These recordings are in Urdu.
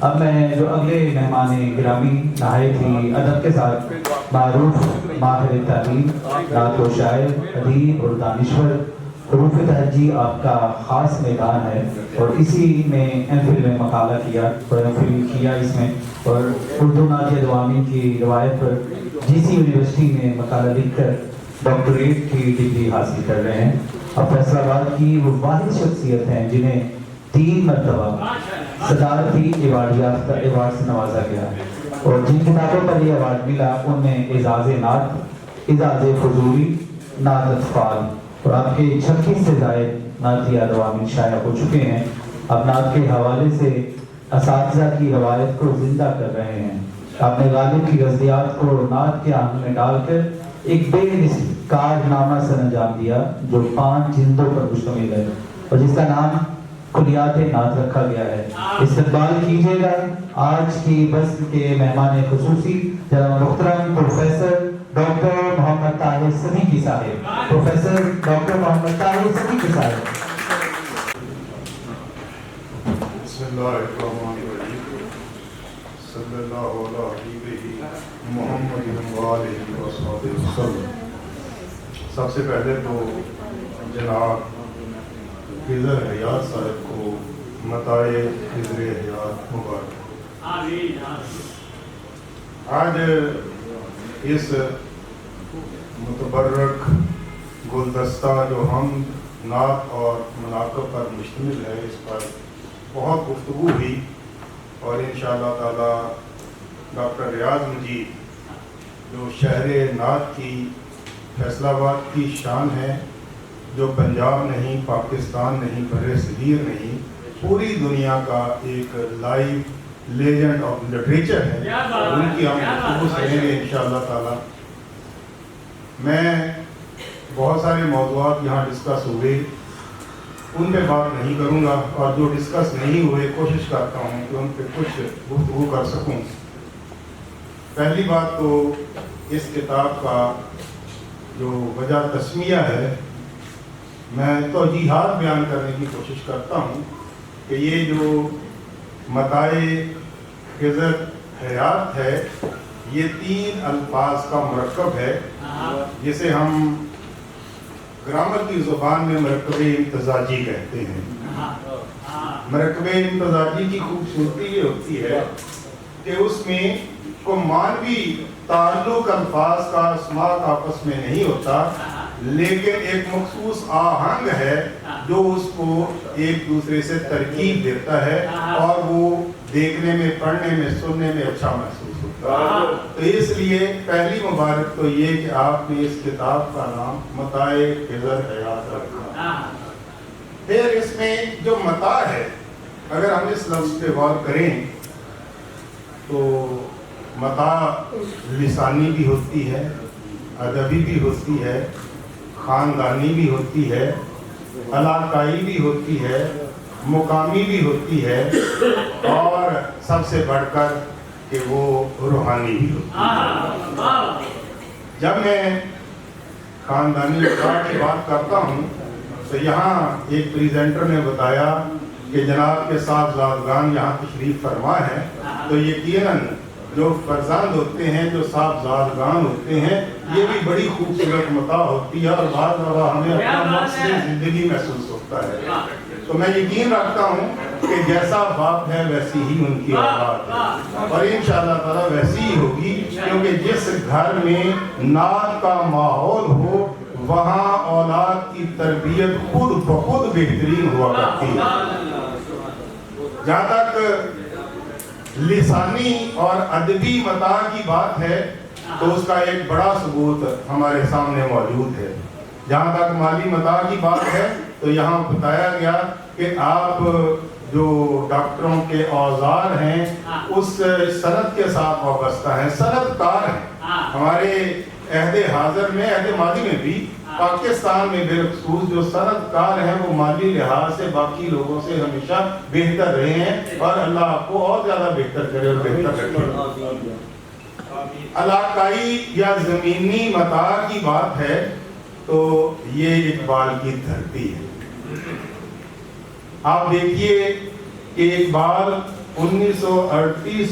اب میں جو اگلے مہمان گرامی نہایت ہی ادب کے ساتھ معروف ماہر تعلیم، نعت و شاعر، ادیب اور دانشور، حروف تہجی آپ کا خاص میدان ہے اور اسی میں ایم فل میں مقالہ کیا اور ایم فل کیا اس میں، اور اردو نعت عوامی کی روایت پر جی سی یونیورسٹی میں مقالہ لکھ کر ڈاکٹریٹ کی ڈگری حاصل کر رہے ہیں۔ اب فیصل آباد کی وہ واحد شخصیت ہیں جنہیں 3 مرتبہ صدارتی ایوارڈ سے نوازا گیا، اور جن کتابوں پر یہ ایوارڈ ملا ان میں اعزاز نعت، اعزاز فضولی، نعت اطفال، اور آپ کے 36 سے زائد نعتیہ عوامی شائع ہو چکے ہیں۔ اب نعت کے حوالے سے اساتذہ کی روایت کو زندہ کر رہے ہیں۔ آپ نے غالب کی غزلیات کو نعت کے آہنگ میں ڈال کر ایک بے نصف کارنامہ سر انجام دیا جو 5 جلدوں پر مشتمل ہے اور جس کا نام کلیات نعت رکھا گیا ہے۔ استقبال کیجیے گا آج کی بس کے مہمان خصوصی جناب محترم پروفیسر ڈاکٹر محمد طاہر صدیقی صاحب۔ پروفیسر ڈاکٹر محمد طاہر صدیقی صاحب۔ بسم اللہ الرحمن الرحیم، صلی اللہ علیہ حبیبہ محمد وآلہ وصحبہ وسلم۔ سب سے پہلے تو جناب خضر حیات صاحب کو متاع خضر حیات مبارک۔ آج اس متبرک گلدستہ جو ہم نعت اور مناقب پر مشتمل ہے، اس پر بہت گفتگو ہوئی، اور انشاءاللہ تعالی ڈاکٹر ریاض مجید جو شہر نعت کی فیصل آباد کی شان ہے، جو پنجاب نہیں، پاکستان نہیں، بر صغیر نہیں، پوری دنیا کا ایک لائیو لیجنڈ آف لٹریچر ہے، ان کی ہم گفتگو سنیں گے انشاءاللہ تعالی۔ میں بہت سارے موضوعات یہاں ڈسکس ہوئے، ان پہ بات نہیں کروں گا، اور جو ڈسکس نہیں ہوئے کوشش کرتا ہوں کہ ان پہ کچھ گفتگو کر سکوں۔ پہلی بات تو اس کتاب کا جو وجہ تسمیہ ہے، میں توجیحات بیان کرنے کی کوشش کرتا ہوں کہ یہ جو متاع خضر حیات ہے، یہ 3 الفاظ کا مرکب ہے، جسے ہم گرامر کی زبان میں مرکب امتزاجی کہتے ہیں۔ مرکب امتزاجی کی خوبصورتی یہ ہوتی ہے کہ اس میں کوئی معنوی تعلق الفاظ کا، اسماء کا آپس میں نہیں ہوتا، لیکن ایک مخصوص آہنگ ہے جو اس کو ایک دوسرے سے ترکیب دیتا ہے، اور وہ دیکھنے میں، پڑھنے میں، سننے میں اچھا محسوس ہوتا ہے۔ تو اس لیے پہلی مبارک تو یہ کہ آپ نے اس کتاب کا نام متاع خضر حیات رکھا۔ پھر اس میں جو متاع ہے، اگر ہم اس لفظ پہ غور کریں تو متاع لسانی بھی ہوتی ہے، ادبی بھی ہوتی ہے، خاندانی بھی ہوتی ہے، علاقائی بھی ہوتی ہے، مقامی بھی ہوتی ہے، اور سب سے بڑھ کر کہ وہ روحانی بھی ہوتی ہے۔ جب میں خاندانی متاع کی بات کرتا ہوں تو یہاں ایک پریزنٹر نے بتایا کہ جناب کے صاحبزادگان یہاں تشریف فرما ہے، تو یقیناً جو فرزند ہوتے ہیں، جو صاحبزادگان ہوتے ہیں، یہ بھی بڑی خوبصورت متاع ہوتی ہے، اور بعض دفعہ ہمیں اپنا مقصد زندگی محسوس ہوتا ہے۔ تو میں یقین رکھتا ہوں کہ جیسا باپ ہے ویسی ہی ان کی اولاد ہے، اور انشاءاللہ تعالی ویسی ہی ہوگی، کیونکہ جس گھر میں نعت کا ماحول ہو وہاں اولاد کی تربیت خود بخود بہترین ہوا کرتی ہے۔ جہاں تک لسانی اور ادبی متاع کی بات ہے تو اس کا ایک بڑا ثبوت ہمارے سامنے موجود ہے۔ جہاں تک مالی متاع کی بات ہے تو یہاں بتایا گیا کہ آپ جو ڈاکٹروں کے اوزار ہیں اس صنعت کے ساتھ وابستہ ہیں، صنعت کار ہیں۔ ہمارے عہد حاضر میں، عہد ماضی میں بھی، پاکستان میں بالخصوص جو صنعت کار ہیں وہ مالی لحاظ سے باقی لوگوں سے ہمیشہ بہتر رہے ہیں، اور اللہ آپ کو اور زیادہ بہتر کرے اور بہتر رکھے۔ علاقائی یا زمینی متاع کی بات ہے تو یہ اقبال کی دھرتی ہے۔ آپ دیکھیے کہ اقبال 1938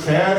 6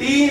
3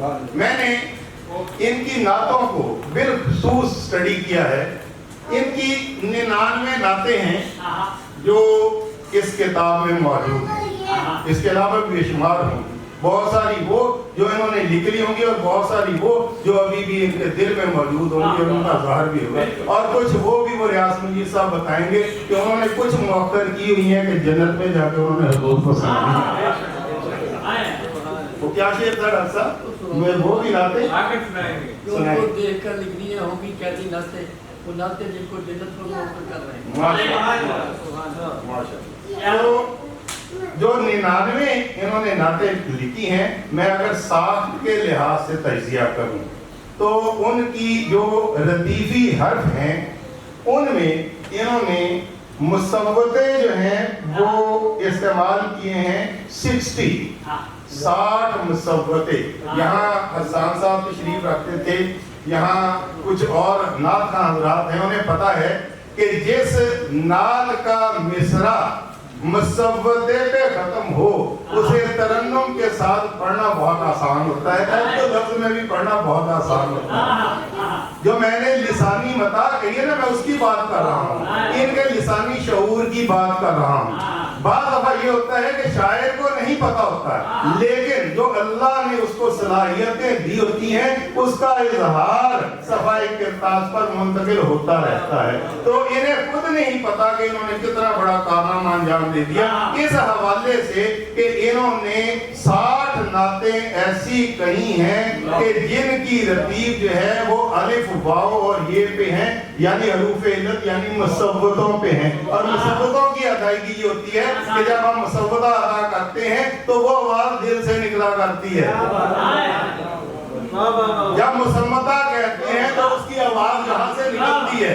میں نے ان کی نعتوں کو بالخصوص اسٹڈی کیا ہے. ان کی 99 نعتیں ہیں جو اس کتاب میں موجود ہیں. اس کے علاوہ بے شمار ہوں گی، بہت ساری وہ جو انہوں نے لکھ لی ہوں گی، اور بہت ساری وہ جو ابھی بھی ان کے دل میں موجود ہوں گی اور ان کا ظاہر بھی ہوگا. اور کچھ وہ بھی وہ ریاض مجید صاحب بتائیں گے کہ انہوں نے کچھ مؤخر کی ہوئی ہیں کہ جنت میں جا کے انہوں نے حضور کو سنا. وہ کیا شعر تھا ڈاکٹر صاحب؟ میں وہ بھی لاتے سنائیں. دیکھ کر لکھنی ہوں گی کیسی نعتیں، وہ نعتیں جن کو جنت پر موقع کر رہے ہیں. تو جو 99 انہوں نے نعتیں لکھی ہیں، میں اگر ساخت کے لحاظ سے تجزیہ کروں تو ان کی جو ردیفی حرف ہیں ان میں انہوں نے مصوتے جو ہیں وہ استعمال کیے ہیں 60 مصوتے. یہاں حسان صاحب تشریف رکھتے تھے، یہاں کچھ اور نعت خواں حضرات ہیں، انہیں پتا ہے کہ جس نعت کا مصرع مصوتے پہ ختم ہو اسے ترنم کے ساتھ پڑھنا بہت آسان ہوتا ہے، تو لفظ میں بھی پڑھنا بہت آسان ہوتا ہے. جو میں نے لسانی متاع کہی ہے نا، میں اس کی بات کر رہا ہوں، ان کے لسانی شعور کی بات کر رہا ہوں. بعض دفعہ یہ ہوتا ہے کہ شاعر کو نہیں پتا ہوتا ہے، لیکن جو اللہ نے اس کو صلاحیتیں دی ہوتی ہیں اس کا اظہار صفائے کرتاس پر منتقل ہوتا رہتا ہے. تو انہیں خود نہیں پتا کہ انہوں نے کتنا بڑا کارنامہ انجام دے دیا. اس حوالے سے کہ انہوں نے 60 نعتیں ایسی کہی ہیں کہ جن کی رتیب جو ہے وہ الف واو اور یہ پہ ہیں، یعنی حروف علت یعنی مصوتوں پہ ہیں. اور مصوتوں کی ادائیگی یہ ہوتی ہے کہ جب ہم مصوتہ ادا کرتے ہیں تو وہ آواز دل سے نکلا کرتی ہے. جب مصمتہ کہتے ہیں تو اس کی آواز جہاں سے نکلتی ہے.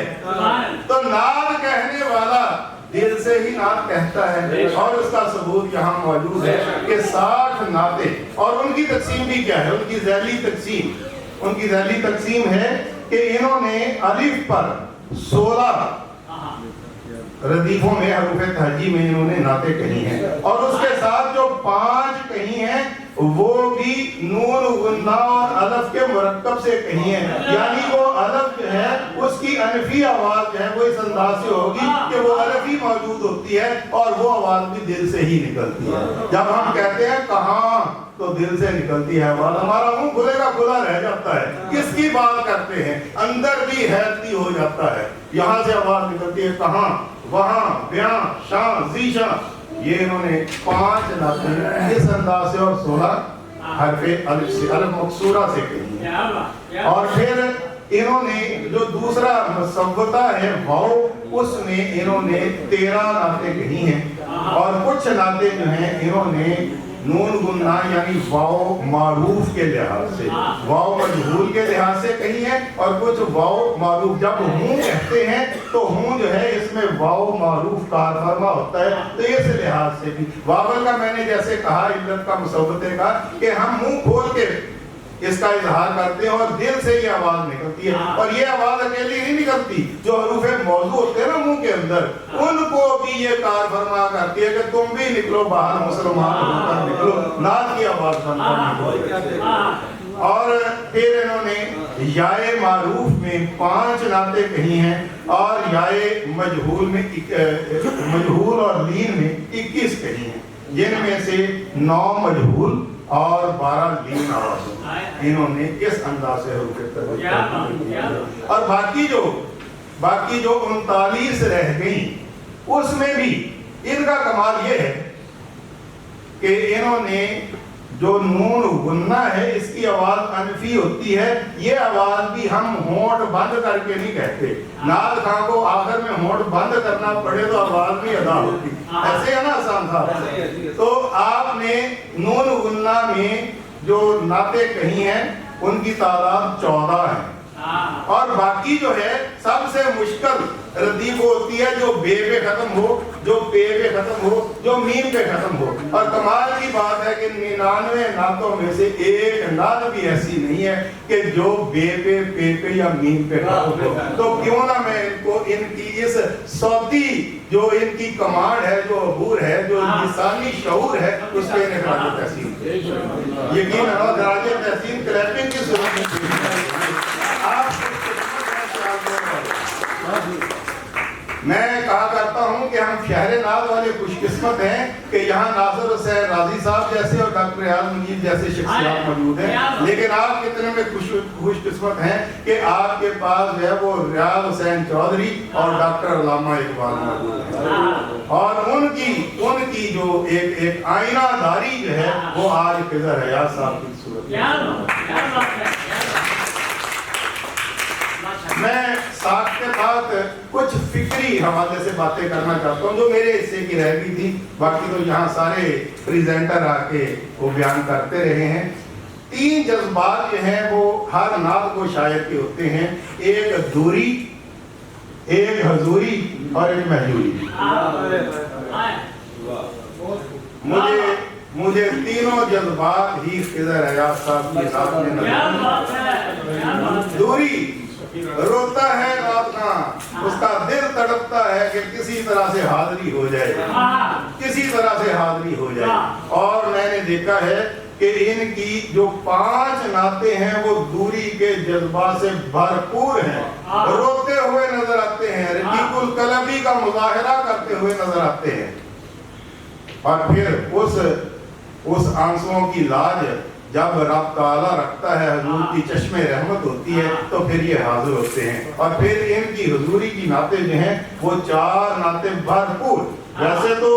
تو نعت کہنے والا دل سے ہی نعت کہتا ہے، اور اس کا ثبوت یہاں موجود ہے کہ 60 نعتیں. اور ان کی تقسیم بھی کیا ہے؟ ان کی ذیلی تقسیم ہے کہ انہوں نے الف پر 16 ردیفوں میں حروف تہجی میں انہوں نے نعتیں کہی ہیں، اور اس کے ساتھ جو 5 کہی ہیں وہ بھی نون غنہ اور الف کے مرکب سے کہی ہیں. یعنی وہ الف جو ہے اس کی انفی آواز جو ہے وہ اس انداز سے ہوگی کہ وہ الف ہی موجود ہوتی ہے اور وہ آواز بھی دل سے ہی نکلتی ہے. جب ہم کہتے ہیں کہاں تو دل سے نکلتی ہے آواز، ہمارا منہ کھلے کا کھلا رہ جاتا ہے. کس کی بات کرتے ہیں؟ اندر بھی حیرتی ہو جاتا ہے. یہاں سے آواز نکلتی ہے کہاں، وہاں، بیاں، شاں، ذیشاں. یہ انہوں نے 5 نعتیں اس انداز سے اور 16 حرف الف سے الف مقصورہ سے کہی ہیں. اور پھر انہوں نے جو دوسرا مصوتہ ہے واو، اس میں انہوں نے 13 نعتیں کہی ہیں. اور کچھ نعتیں جو ہیں انہوں نے نون گنہ یعنی واو معروف کے لحاظ سے، واو مجہول کے لحاظ سے کہی ہے، اور کچھ واو معروف. جب ہوں کہتے ہیں تو ہوں جو ہے اس میں واو معروف کار فرما ہوتا ہے، تو اس لحاظ سے بھی واول کا میں نے جیسے کہا علت کا مصوبتے کا کہ ہم منہ کھول کے اس کا اظہار کرتے ہیں اور دل سے یہ آواز نکلتی ہے. اور یہ آواز اکیلی نہیں نکلتی، جو حروف موضوع ہوتے ہیں نا منہ کے اندر، ان کو بھی یہ کار فرما کرتی ہے کہ تم بھی نکلو باہر، مسلمان ہو کر نکلو، نعت کی آواز بن کر نکلو. اور پھر انہوں نے یائے معروف میں 5 نعتیں کہی ہیں، اور یائے مجہول میں مجہول اور لین میں 21 کہی ہیں، جن میں سے 9 مجہول اور 12 لین آوازوں انہوں نے اس انداز سے حروف تہجی. اور باقی جو 39 رہ گئیں اس میں بھی ان کا کمال یہ ہے کہ انہوں نے جو نون غنہ ہے اس کی آواز انفی ہوتی ہے. یہ آواز بھی ہم ہونٹ بند کر کے نہیں کہتے. نعت خواں کو آخر میں ہونٹ بند کرنا پڑے تو آواز بھی ادا ہوتی. ایسے ہے نا آسان صاحب؟ تو آپ نے نون غنہ میں جو نعتیں کہی ہیں ان کی تعداد 14 ہے. اور باقی جو ہے سب سے مشکل ردیف وہ ہوتی ہے جو بے پہ ختم ہو, جو پے پہ ختم ہو, جو میم پہ ختم ہو. اور کمال کی بات ہے کہ 99 نعتوں میں سے ایک نعت بھی ایسی نہیں ہے کہ جو بے پہ, پے پہ یا میم پہ ختم ہو. تو کیوں نہ میں ان کو ان کی اس صوتی جو ان کی کمانڈ ہے, جو عبور ہے, جو لسانی شعور ہے, اس پہ انہیں خراج تحسین یقین ہے. خراج تحسین کلیپنگ کی ضرورت نہیں. میں کہا کرتا ہوں کہ ہم شہر ناز والے خوش قسمت ہیں کہ یہاں ناصر حسین راضی صاحب جیسے اور ڈاکٹر ریاض مجید جیسے شخصیات موجود ہیں, لیکن آپ کتنے میں خوش قسمت ہیں کہ آپ کے پاس جو ہے وہ ریاض حسین چودھری اور ڈاکٹر علامہ اقبال موجود ہیں. اور ان کی جو ایک آئینہ داری جو ہے وہ آج خضر حیات صاحب کی صورت ہے. میں ساتھ کے ساتھ کچھ فکری حوالے سے باتیں کرنا چاہتا ہوں جو میرے حصے کی رہ گئی تھی. باقی تو یہاں سارے پریزنٹر آ کے وہ بیان کرتے رہے ہیں. 3 جذبات جو ہیں وہ ہر نعت کو شاعر کے ہوتے ہیں, ایک دوری, ایک حضوری اور ایک محجوری. مجھے تینوں جذبات ہی خضر حیات صاحب کے ساتھ میں نظر. دوری, روتا ہے راتنا, اس کا دل تڑپتا ہے کہ کسی طرح سے حاضری ہو جائے, کسی طرح سے حاضری ہو جائے. اور میں نے دیکھا ہے کہ ان کی جو 5 نعتیں ہیں وہ دوری کے جذبات سے بھرپور ہیں, روتے ہوئے نظر آتے ہیں, رقیق القلبی کا مظاہرہ کرتے ہوئے نظر آتے ہیں. اور پھر اس آنسوؤں کی لاج جب رب تعالیٰ رکھتا ہے, حضور کی چشم رحمت ہوتی ہے, تو پھر یہ حاضر ہوتے ہیں. اور پھر ان کی حضوری کی نعتیں جو ہیں وہ 4 نعتیں بھرپور. ویسے تو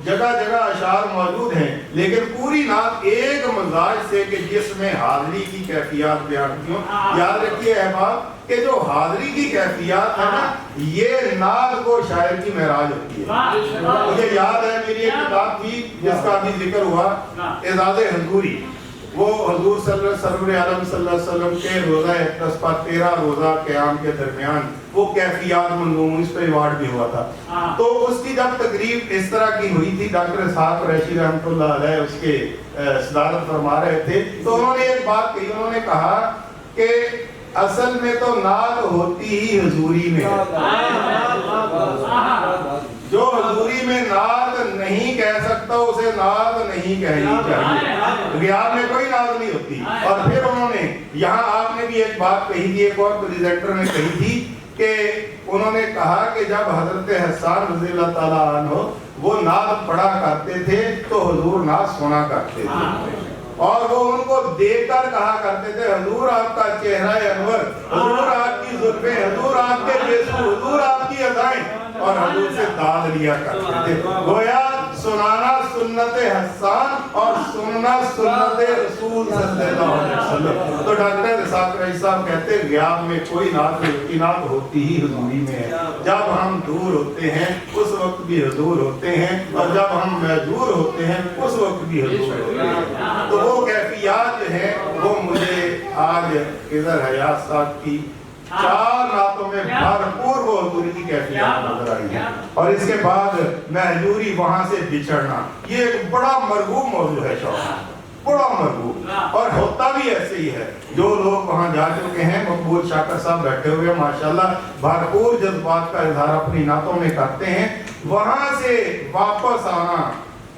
جگہ جگہ اشعار موجود ہیں, لیکن پوری نعت ایک مزاج سے کہ جس میں حاضری کی کیفیات بیان کی ہوں. یاد رکھیے احباب کہ جو حاضری کی کیفیات ہے نا, یہ نعت کو شاعر کی معراج ہوتی ہے. مجھے یاد ہے میری ایک کتاب تھی جس کا بھی ذکر ہوا, اعزاز حضوری. وہ حضور سرور عالم صلی اللہ علیہ وسلم کے روزہ اقدس پر 13 روزہ قیام کے درمیان وہ کیفیات منظوم, اس پہ ایوارڈ بھی ہوا تھا. تو اس کی جب تقریب اس طرح کی ہوئی تھی, ڈاکٹر اسحاق قریشی رحمۃ اللہ علیہ اس کے صدارت فرما رہے تھے, تو انہوں نے ایک بات کہی. انہوں نے کہا کہ اصل میں تو نعت ہوتی ہی حضوری میں ہے. جو حضوری میں نعت نہیں کہہ سکتا اسے نعت نہیں کہنی چاہیے. غیاب میں کوئی نعت نہیں ہوتی. اور پھر انہوں نے یہاں آپ نے بھی ایک بات کہی تھی, ایک اور پریزنٹر نے کہی تھی کہ انہوں نے کہا کہ جب حضرت حسان رضی اللہ تعالیٰ عنہ وہ نعت پڑھا کرتے تھے تو حضور نعت سنا کرتے تھے, اور وہ ان کو دیکھ کر کہا کرتے تھے حضور آپ کا چہرہ انور, حضور آپ کی زلفیں, حضور آپ کے بیسو, حضور آپ کی ادائیں, اور حضور سے داد لیا کرتے تھے. گویا سنانا سنت حسان اور سننا سنت رسول صلی اللہ علیہ وسلم. تو ڈاکٹر اسحاق قریشی صاحب کہتے ہیں غیاب میں کوئی نعت نہیں ہوتی, نعت ہوتی ہی حضوری میں ہے. جب ہم دور ہوتے ہیں اس وقت بھی حضور ہوتے ہیں, اور جب ہم محجور ہوتے ہیں اس وقت بھی حضور ہوتے ہیں. تو وہ کیفیات جو ہیں وہ مجھے آج خضر حیات صاحب کی 4 نعتوں میں بھرپور وہ حضوری کی کیفیات نظر آئی ہے. اور اس کے بعد محجوری, وہاں سے بچھڑنا, یہ ایک بڑا مرغوب موضوع ہے شوق, بڑا مرغوب. اور ہوتا بھی ایسے ہی ہے. جو لوگ وہاں جا چکے ہیں, مقبول شاکر صاحب بیٹھے ہوئے ماشاءاللہ بھرپور جذبات کا اظہار اپنی نعتوں میں کرتے ہیں. وہاں سے واپس آنا,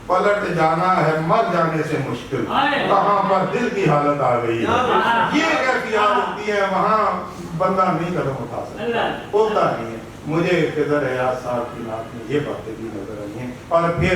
پلٹ جانا ہے مر جانے سے مشکل, کہاں پر دل کی حالت آ گئی ہے. یہ کیفیات ہوتی ہے, وہاں بندہ نہیں قدم اٹھا سکتا, ہوتا نہیں ہے. مجھے خضر حیات صاحب کی نعت میں یہ باتیں بھی نظر آئی ہیں. اور پھر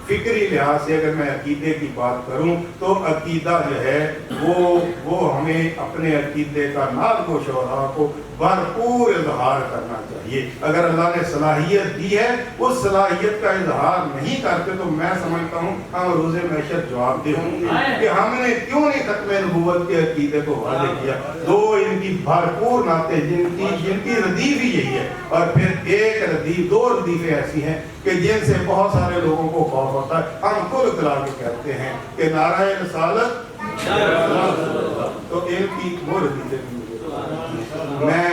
فکری لحاظ سے اگر میں عقیدے کی بات کروں تو عقیدہ جو ہے وہ ہمیں اپنے عقیدے کا نعت و شعراء کو بھرپور اظہار کرنا چاہیے. اگر اللہ نے صلاحیت دی ہے, اس صلاحیت کا اظہار نہیں کرتے تو میں سمجھتا ہوں ہم روز محشر جواب دہ ہوں گے کہ ہم نے کیوں نہیں ختم نبوت کے عقیدے کو واضح کیا. 2 ان کی بھرپور نعتیں جن کی ردیف ہی یہی ہے, اور پھر ایک ردیف, 2 ردیفیں ایسی ہیں کہ جن سے بہت سارے لوگوں کو خوف ہوتا ہے. ہم کل اطلاع کے کہتے ہیں کہ نعرہ رسالت, تو ان کی وہ ردیفیں. میں